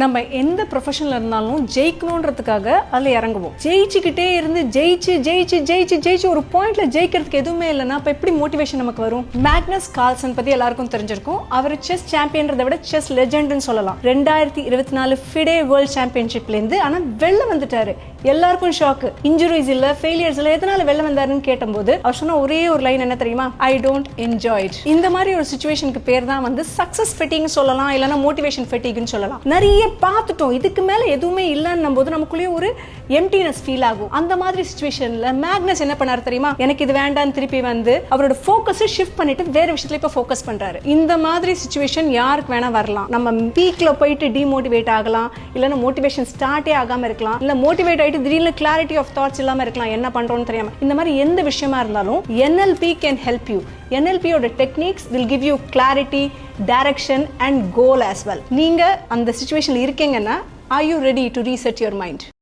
நம்ம எந்த ப்ரொஃபஷனில் இருந்தாலும் ஜெயிக்கணுன்றதுக்காக அதில் இறங்குவோம். ஜெயிச்சுக்கிட்டே இருந்து ஜெயிச்சு ஒரு பாயிண்ட்ல ஜெயிக்கிறதுக்கு எதுவுமே இல்லைன்னா அப்போ எப்படி மோட்டிவேஷன் நமக்கு வரும்? மேக்னஸ் கார்ல்சன் பற்றி எல்லாருக்கும் தெரிஞ்சிருக்கும். அவர் செஸ் சாம்பியன்றதை விட செஸ் லெஜெண்ட்னு சொல்லலாம். 2024 ஃபிடே வேர்ல்ட் சாம்பியன்ஷிப்லேருந்து ஆனால் வெளில வந்துட்டாரு. எல்லாருக்கும் ஷாக்கு. இன்ஜுரிஸ் இல்லை, ஃபெயிலியர்ஸ் இல்லை, எதனால வெளில வந்தாருன்னு கேட்டபோது அவர் சொன்ன ஒரே ஒரு லைன் என்ன தெரியுமா? I don't enjoy it. இந்த மாதிரி ஒரு சுச்சுவேஷனுக்கு பேர் தான் வந்து சக்சஸ் ஃபெட்டிக்னு சொல்லலாம், இல்லைன்னா மோட்டிவேஷன் ஃபெட்டிக்னு சொல்லலாம். நிறைய பார்த்துட்டோம், இதுக்கு மேல எதுவுமே இல்லைன்னும் போது நமக்குள்ளேயே ஒரு எம்டினஸ் ஃபீல் ஆகும். அந்த மாதிரி சிச்சுவேஷன்ல மேக்னஸ் என்ன பண்ணாரு தெரியுமா? எனக்கு இது வேண்டாம், திருப்பி வந்து அவரோட ஃபோக்கஸ் ஷிஃப்ட் பண்ணிட்டு வேற விஷயத்துல இப்ப ஃபோக்கஸ் பண்றாரு. இந்த மாதிரி சிச்சுவேஷன் யாருக்கு வேணா வரலாம். நம்ம பீக்ல போயிட்டு டிமோட்டிவேட் ஆகலாம், இல்லைன்னா மோட்டிவேஷன் ஸ்டார்ட்டே ஆகாம இருக்கலாம், இல்ல மோட்டிவேட் ஆயிட்டு திடீர்னு கிளாரிட்டி ஆஃப் தாட்ஸ் இல்லாம இருக்கலாம், என்ன பண்றோம்னு தெரியாம. இந்த மாதிரி எந்த விஷயமா இருந்தாலும் NLP can help you. NLP ஓட techniques will give you clarity, direction and goal as well. நீங்க அந்த சிச்சுவேஷன்ல இருக்கீங்கன்னா, are you ready to reset your mind?